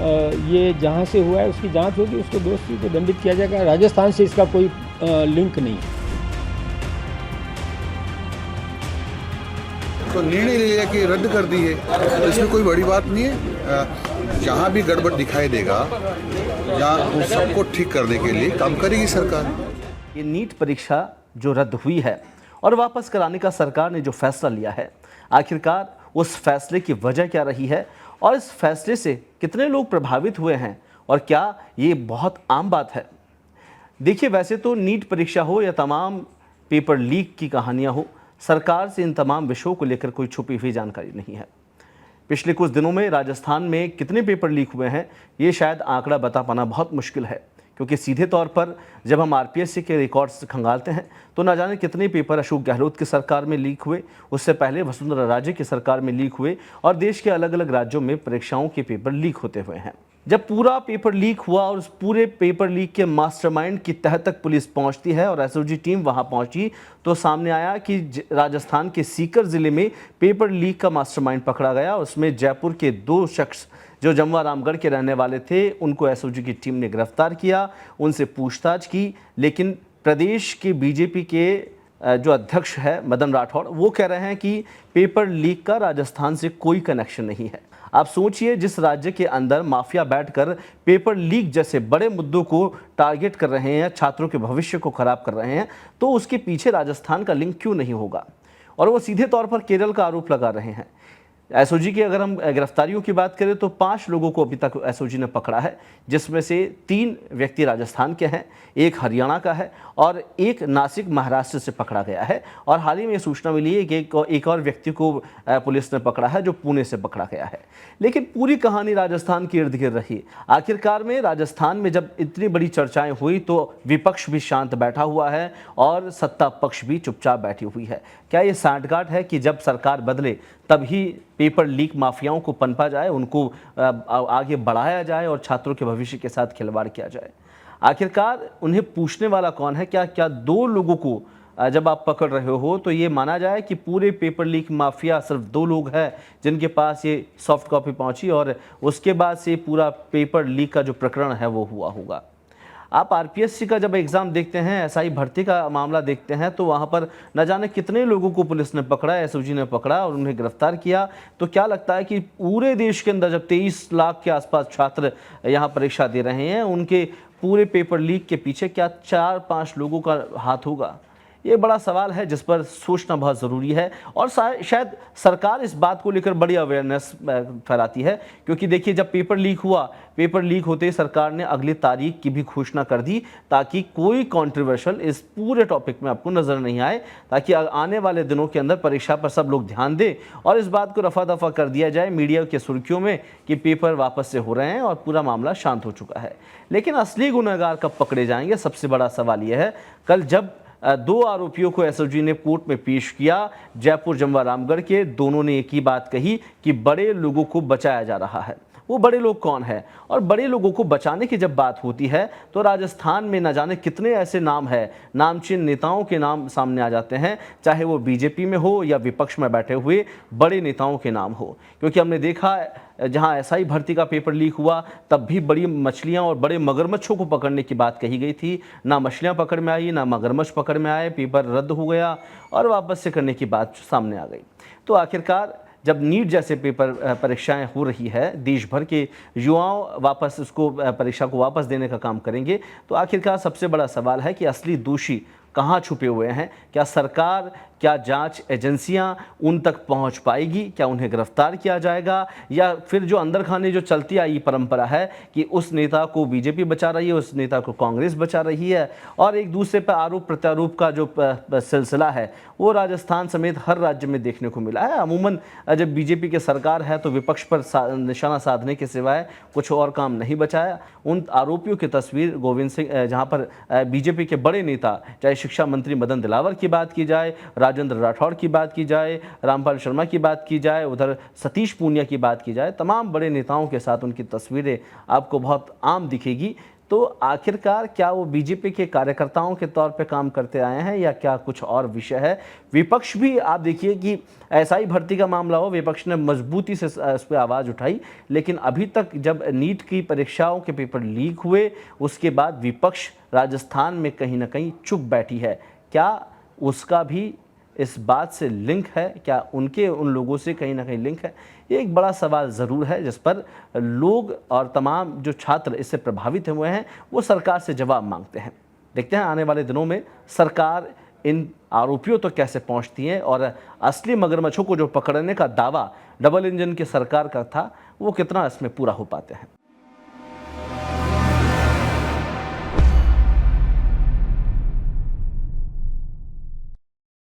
ये जहाँ से हुआ है उसकी जांच होगी, उसको दोषी को दंडित किया जाएगा। राजस्थान से इसका कोई लिंक नहीं है। तो निर्णय लिया कि रद्द कर दी है, तो इसमें कोई बड़ी बात नहीं है। जहाँ भी गड़बड़ दिखाई देगा, जहाँ उन सबको ठीक करने के लिए काम करेगी सरकार। ये नीट परीक्षा जो रद्द हुई है और वापस कराने का सरकार ने जो फैसला लिया है, आखिरकार उस फैसले की वजह क्या रही है और इस फैसले से कितने लोग प्रभावित हुए हैं और क्या ये बहुत आम बात है? देखिए, वैसे तो नीट परीक्षा हो या तमाम पेपर लीक की कहानियां हो, सरकार से इन तमाम विषयों को लेकर कोई छुपी हुई जानकारी नहीं है। पिछले कुछ दिनों में राजस्थान में कितने पेपर लीक हुए हैं, ये शायद आंकड़ा बता पाना बहुत मुश्किल है, क्योंकि सीधे तौर पर जब हम आरपीएससी के रिकॉर्ड्स खंगालते हैं तो ना जाने कितने पेपर अशोक गहलोत की सरकार में लीक हुए, उससे पहले वसुंधरा राजे की सरकार में लीक हुए और देश के अलग अलग राज्यों में परीक्षाओं के पेपर लीक होते हुए हैं। जब पूरा पेपर लीक हुआ और उस पूरे पेपर लीक के मास्टरमाइंड की तह तक पुलिस पहुंचती है और एसओजी टीम वहां पहुंची, तो सामने आया कि राजस्थान के सीकर जिले में पेपर लीक का मास्टरमाइंड पकड़ा गया। उसमें जयपुर के 2 शख्स जो जमवा रामगढ़ के रहने वाले थे, उनको एसओजी की टीम ने गिरफ्तार किया, उनसे पूछताछ की। लेकिन प्रदेश के बीजेपी के जो अध्यक्ष है मदन राठौड़, वो कह रहे हैं कि पेपर लीक का राजस्थान से कोई कनेक्शन नहीं है। आप सोचिए, जिस राज्य के अंदर माफिया बैठकर पेपर लीक जैसे बड़े मुद्दों को टारगेट कर रहे हैं, छात्रों के भविष्य को खराब कर रहे हैं, तो उसके पीछे राजस्थान का लिंक क्यों नहीं होगा? और वो सीधे तौर पर केरल का आरोप लगा रहे हैं। एसओजी की अगर हम गिरफ्तारियों की बात करें तो 5 लोगों को अभी तक एसओजी ने पकड़ा है, जिसमें से 3 व्यक्ति राजस्थान के हैं, 1 हरियाणा का है और 1 नासिक महाराष्ट्र से पकड़ा गया है। और हाल ही में सूचना मिली है कि एक और व्यक्ति को पुलिस ने पकड़ा है, जो पुणे से पकड़ा गया है। लेकिन पूरी कहानी राजस्थान के इर्द गिर्द रही। आखिरकार में राजस्थान में जब इतनी बड़ी चर्चाएं हुई तो विपक्ष भी शांत बैठा हुआ है और सत्ता पक्ष भी चुपचाप बैठी हुई है। क्या ये सांठगांठ है कि जब सरकार बदले तभी पेपर लीक माफियाओं को पनपा जाए, उनको आगे बढ़ाया जाए और छात्रों के भविष्य के साथ खिलवाड़ किया जाए? आखिरकार उन्हें पूछने वाला कौन है? क्या 2 लोगों को जब आप पकड़ रहे हो तो ये माना जाए कि पूरे पेपर लीक माफिया सिर्फ 2 लोग हैं जिनके पास ये सॉफ्ट कॉपी पहुंची और उसके बाद से पूरा पेपर लीक का जो प्रकरण है वो हुआ होगा? आप आरपीएससी का जब एग्ज़ाम देखते हैं, एसआई भर्ती का मामला देखते हैं, तो वहाँ पर न जाने कितने लोगों को पुलिस ने पकड़ा, एसओजी ने पकड़ा और उन्हें गिरफ्तार किया। तो क्या लगता है कि पूरे देश के अंदर जब 23 लाख के आसपास छात्र यहाँ परीक्षा दे रहे हैं, उनके पूरे पेपर लीक के पीछे क्या 4-5 लोगों का हाथ होगा? ये बड़ा सवाल है जिस पर सोचना बहुत ज़रूरी है और शायद सरकार इस बात को लेकर बड़ी अवेयरनेस फैलाती है, क्योंकि देखिए, जब पेपर लीक हुआ, पेपर लीक होते ही सरकार ने अगली तारीख की भी घोषणा कर दी ताकि कोई कंट्रोवर्शियल इस पूरे टॉपिक में आपको नज़र नहीं आए, ताकि आने वाले दिनों के अंदर परीक्षा पर सब लोग ध्यान दें और इस बात को रफा दफा कर दिया जाए मीडिया के सुर्खियों में कि पेपर वापस से हो रहे हैं और पूरा मामला शांत हो चुका है। लेकिन असली गुनहगार कब पकड़े जाएंगे, सबसे बड़ा सवाल यह है। कल जब 2 आरोपियों को एसओजी ने कोर्ट में पेश किया, जयपुर जमवा रामगढ़ के, दोनों ने एक ही बात कही कि बड़े लोगों को बचाया जा रहा है। वो बड़े लोग कौन है? और बड़े लोगों को बचाने की जब बात होती है तो राजस्थान में न जाने कितने ऐसे नाम हैं, नामचीन नेताओं के नाम सामने आ जाते हैं, चाहे वो बीजेपी में हो या विपक्ष में बैठे हुए बड़े नेताओं के नाम हो। क्योंकि हमने देखा, जहां एसआई भर्ती का पेपर लीक हुआ तब भी बड़ी मछलियां और बड़े मगरमच्छों को पकड़ने की बात कही गई थी। ना मछलियां पकड़ में आई, ना मगरमच्छ पकड़ में आए, पेपर रद्द हो गया और वापस से करने की बात सामने आ गई। तो आखिरकार जब नीट जैसे पेपर परीक्षाएं हो रही है, देश भर के युवाओं वापस उसको परीक्षा को वापस देने का काम करेंगे, तो आखिरकार सबसे बड़ा सवाल है कि असली दोषी कहाँ छुपे हुए हैं? क्या सरकार, क्या जांच एजेंसियां उन तक पहुंच पाएगी? क्या उन्हें गिरफ्तार किया जाएगा? या फिर जो अंदर खाने जो चलती आई परंपरा है कि उस नेता को बीजेपी बचा रही है, उस नेता को कांग्रेस बचा रही है और एक दूसरे पर आरोप प्रत्यारोप का जो सिलसिला है वो राजस्थान समेत हर राज्य में देखने को मिला है। अमूमन जब बीजेपी की सरकार है तो विपक्ष पर निशाना साधने के सिवाय कुछ और काम नहीं बचाया। उन आरोपियों की तस्वीर गोविंद सिंह, जहाँ पर बीजेपी के बड़े नेता, चाहे शिक्षा मंत्री मदन दिलावर की बात की जाए, राजेंद्र राठौड़ की बात की जाए, रामपाल शर्मा की बात की जाए, उधर सतीश पूनिया की बात की जाए, तमाम बड़े नेताओं के साथ उनकी तस्वीरें आपको बहुत आम दिखेगी। तो आखिरकार क्या वो बीजेपी के कार्यकर्ताओं के तौर पे काम करते आए हैं या क्या कुछ और विषय है? विपक्ष भी आप देखिए कि ऐसा ही भर्ती का मामला हो, विपक्ष ने मजबूती से इस पर आवाज़ उठाई, लेकिन अभी तक जब नीट की परीक्षाओं के पेपर लीक हुए उसके बाद विपक्ष राजस्थान में कहीं ना कहीं चुप बैठी है। क्या उसका भी इस बात से लिंक है? क्या उनके उन लोगों से कहीं ना कहीं लिंक है? ये एक बड़ा सवाल ज़रूर है जिस पर लोग और तमाम जो छात्र इससे प्रभावित हुए हैं वो सरकार से जवाब मांगते हैं। देखते हैं आने वाले दिनों में सरकार इन आरोपियों तो कैसे पहुंचती है और असली मगरमच्छों को जो पकड़ने का दावा डबल इंजन की सरकार का था वो कितना इसमें पूरा हो पाते हैं।